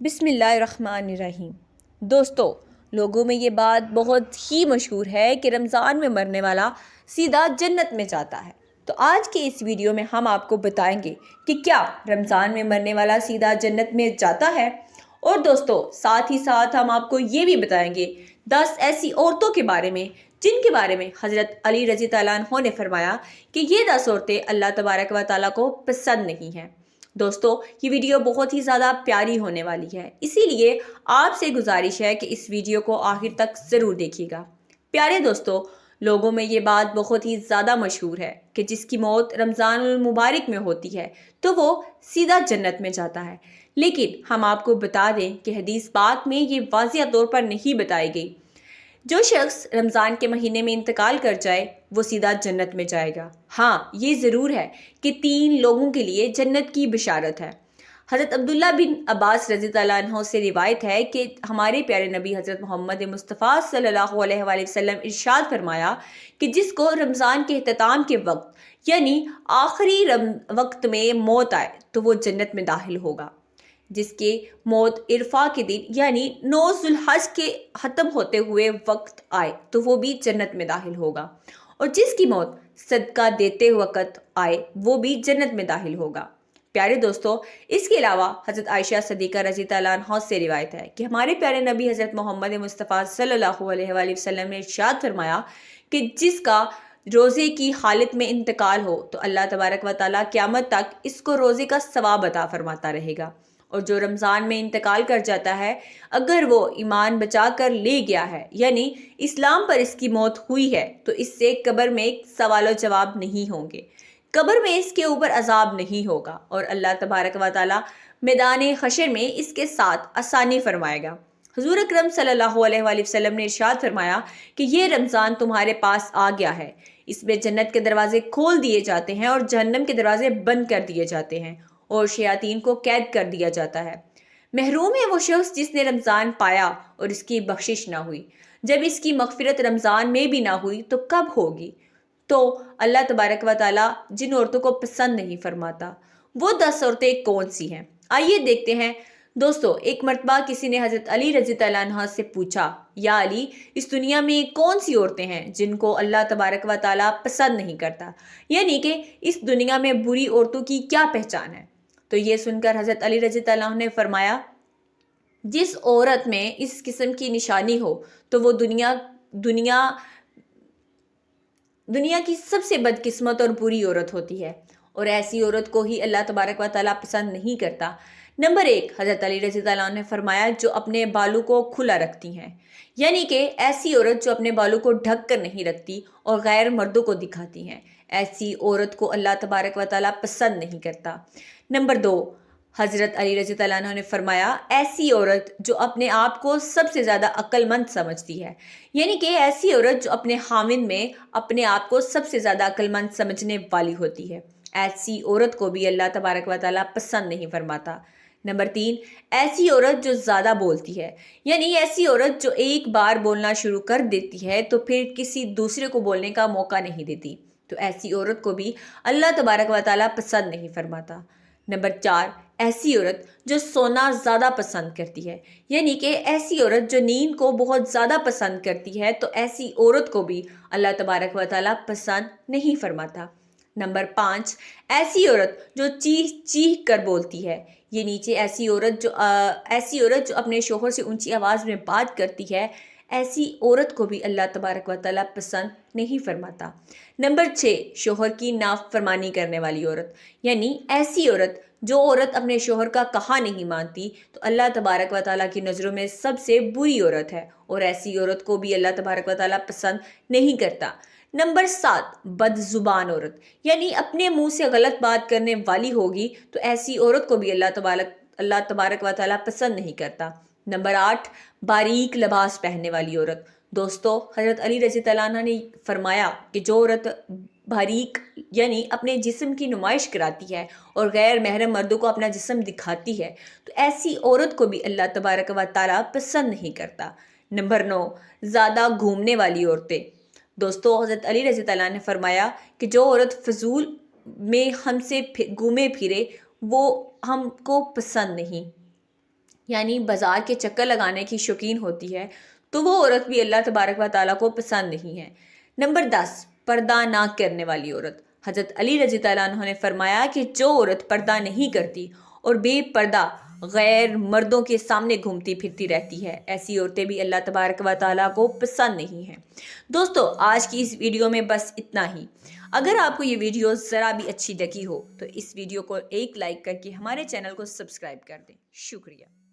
بسم اللہ الرحمن الرحیم۔ دوستو، لوگوں میں یہ بات بہت ہی مشہور ہے کہ رمضان میں مرنے والا سیدھا جنت میں جاتا ہے۔ تو آج کے اس ویڈیو میں ہم آپ کو بتائیں گے کہ کیا رمضان میں مرنے والا سیدھا جنت میں جاتا ہے، اور دوستو ساتھ ہی ساتھ ہم آپ کو یہ بھی بتائیں گے 10 ایسی عورتوں کے بارے میں جن کے بارے میں حضرت علی رضی اللہ عنہ نے فرمایا کہ یہ 10 عورتیں اللہ تبارک و تعالیٰ کو پسند نہیں ہیں۔ دوستو، یہ ویڈیو بہت ہی زیادہ پیاری ہونے والی ہے، اسی لیے آپ سے گزارش ہے کہ اس ویڈیو کو آخر تک ضرور دیکھیے گا۔ پیارے دوستو، لوگوں میں یہ بات بہت ہی زیادہ مشہور ہے کہ جس کی موت رمضان المبارک میں ہوتی ہے تو وہ سیدھا جنت میں جاتا ہے، لیکن ہم آپ کو بتا دیں کہ حدیث پاک میں یہ واضح طور پر نہیں بتائی گئی۔ جو شخص رمضان کے مہینے میں انتقال کر جائے وہ سیدھا جنت میں جائے گا۔ ہاں، یہ ضرور ہے کہ 3 لوگوں کے لیے جنت کی بشارت ہے۔ حضرت عبداللہ بن عباس رضی اللہ عنہ سے روایت ہے کہ ہمارے پیارے نبی حضرت محمد مصطفیٰ صلی اللہ علیہ وآلہ وسلم ارشاد فرمایا کہ جس کو رمضان کے اختتام کے وقت یعنی آخری وقت میں موت آئے تو وہ جنت میں داخل ہوگا۔ جس کے موت عرفہ کے دن یعنی 9 ذوالحج کے ختم ہوتے ہوئے وقت آئے تو وہ بھی جنت میں داخل ہوگا، اور جس کی موت صدقہ دیتے وقت آئے وہ بھی جنت میں داخل ہوگا۔ پیارے دوستو، اس کے علاوہ حضرت عائشہ صدیقہ رضی اللہ عنہا سے روایت ہے کہ ہمارے پیارے نبی حضرت محمد مصطفیٰ صلی اللہ علیہ وآلہ وسلم نے ارشاد فرمایا کہ جس کا روزے کی حالت میں انتقال ہو تو اللہ تبارک و تعالیٰ قیامت تک اس کو روزے کا ثواب عطا فرماتا رہے گا، اور جو رمضان میں انتقال کر جاتا ہے اگر وہ ایمان بچا کر لے گیا ہے یعنی اسلام پر اس کی موت ہوئی ہے تو اس سے قبر میں سوال و جواب نہیں ہوں گے، قبر میں اس کے اوپر عذاب نہیں ہوگا، اور اللہ تبارک و تعالیٰ میدان حشر میں اس کے ساتھ آسانی فرمائے گا۔ حضور اکرم صلی اللہ علیہ وآلہ وسلم نے ارشاد فرمایا کہ یہ رمضان تمہارے پاس آ گیا ہے، اس میں جنت کے دروازے کھول دیے جاتے ہیں اور جہنم کے دروازے بند کر دیے جاتے ہیں، اور شیاطین کو قید کر دیا جاتا ہے۔ محروم ہے وہ شخص جس نے رمضان پایا اور اس کی بخشش نہ ہوئی۔ جب اس کی مغفرت رمضان میں بھی نہ ہوئی تو کب ہوگی؟ تو اللہ تبارک و تعالیٰ جن عورتوں کو پسند نہیں فرماتا وہ 10 عورتیں کون سی ہیں، آئیے دیکھتے ہیں۔ دوستو، ایک مرتبہ کسی نے حضرت علی رضی اللہ عنہ سے پوچھا، یا علی، اس دنیا میں کون سی عورتیں ہیں جن کو اللہ تبارک و تعالیٰ پسند نہیں کرتا، یعنی کہ اس دنیا میں بری عورتوں کی کیا پہچان ہے؟ تو یہ سن کر حضرت علی رضی اللہ عنہ نے فرمایا، جس عورت میں اس قسم کی نشانی ہو تو وہ دنیا کی سب سے بدقسمت اور بری عورت ہوتی ہے، اور ایسی عورت کو ہی اللہ تبارک و تعالیٰ پسند نہیں کرتا۔ نمبر 1، حضرت علی رضی اللہ عنہ نے فرمایا جو اپنے بالوں کو کھلا رکھتی ہیں، یعنی کہ ایسی عورت جو اپنے بالوں کو ڈھک کر نہیں رکھتی اور غیر مردوں کو دکھاتی ہیں، ایسی عورت کو اللہ تبارک و تعالیٰ پسند نہیں کرتا۔ نمبر 2، حضرت علی رضی اللہ عنہ نے فرمایا ایسی عورت جو اپنے آپ کو سب سے زیادہ عقل مند سمجھتی ہے، یعنی کہ ایسی عورت جو اپنے خاوند میں اپنے آپ کو سب سے زیادہ عقل مند سمجھنے والی ہوتی ہے، ایسی عورت کو بھی اللہ تبارک و تعالیٰ پسند نہیں فرماتا۔ نمبر 3، ایسی عورت جو زیادہ بولتی ہے، یعنی ایسی عورت جو ایک بار بولنا شروع کر دیتی ہے تو پھر کسی دوسرے کو بولنے کا موقع نہیں دیتی، تو ایسی عورت کو بھی اللہ تبارک و تعالیٰ پسند نہیں فرماتا۔ نمبر 4، ایسی عورت جو سونا زیادہ پسند کرتی ہے، یعنی کہ ایسی عورت جو نیند کو بہت زیادہ پسند کرتی ہے تو ایسی عورت کو بھی اللہ تبارک و تعالیٰ پسند نہیں فرماتا۔ نمبر 5، ایسی عورت جو چیخ چیخ کر بولتی ہے، یہ نیچے ایسی عورت جو اپنے شوہر سے اونچی آواز میں بات کرتی ہے، ایسی عورت کو بھی اللہ تبارک و تعالیٰ پسند نہیں فرماتا۔ نمبر 6، شوہر کی نافرمانی کرنے والی عورت، یعنی ایسی عورت جو عورت اپنے شوہر کا کہا نہیں مانتی تو اللہ تبارک و تعالیٰ کی نظروں میں سب سے بری عورت ہے، اور ایسی عورت کو بھی اللہ تبارک و تعالیٰ پسند نہیں کرتا۔ نمبر 7، بد زبان عورت، یعنی اپنے منہ سے غلط بات کرنے والی ہوگی تو ایسی عورت کو بھی اللہ تبارک و تعالیٰ پسند نہیں کرتا۔ نمبر 8، باریک لباس پہننے والی عورت۔ دوستو، حضرت علی رضی اللہ عنہ نے فرمایا کہ جو عورت باریک یعنی اپنے جسم کی نمائش کراتی ہے اور غیر محرم مردوں کو اپنا جسم دکھاتی ہے تو ایسی عورت کو بھی اللہ تبارک و تعالیٰ پسند نہیں کرتا۔ نمبر 9، زیادہ گھومنے والی عورتیں۔ دوستو، حضرت علی رضی اللہ عنہ نے فرمایا کہ جو عورت فضول میں ہم سے گھومے پھرے وہ ہم کو پسند نہیں۔ یعنی بازار کے چکر لگانے کی شوقین ہوتی ہے تو وہ عورت بھی اللہ تبارک و تعالیٰ کو پسند نہیں ہے۔ نمبر 10، پردہ نہ کرنے والی عورت۔ حضرت علی رضی اللہ عنہ نے فرمایا کہ جو عورت پردہ نہیں کرتی اور بے پردہ غیر مردوں کے سامنے گھومتی پھرتی رہتی ہے، ایسی عورتیں بھی اللہ تبارک و تعالیٰ کو پسند نہیں ہیں۔ دوستو، آج کی اس ویڈیو میں بس اتنا ہی۔ اگر آپ کو یہ ویڈیو ذرا بھی اچھی لگی ہو تو اس ویڈیو کو ایک لائک کر کے ہمارے چینل کو سبسکرائب کر دیں۔ شکریہ۔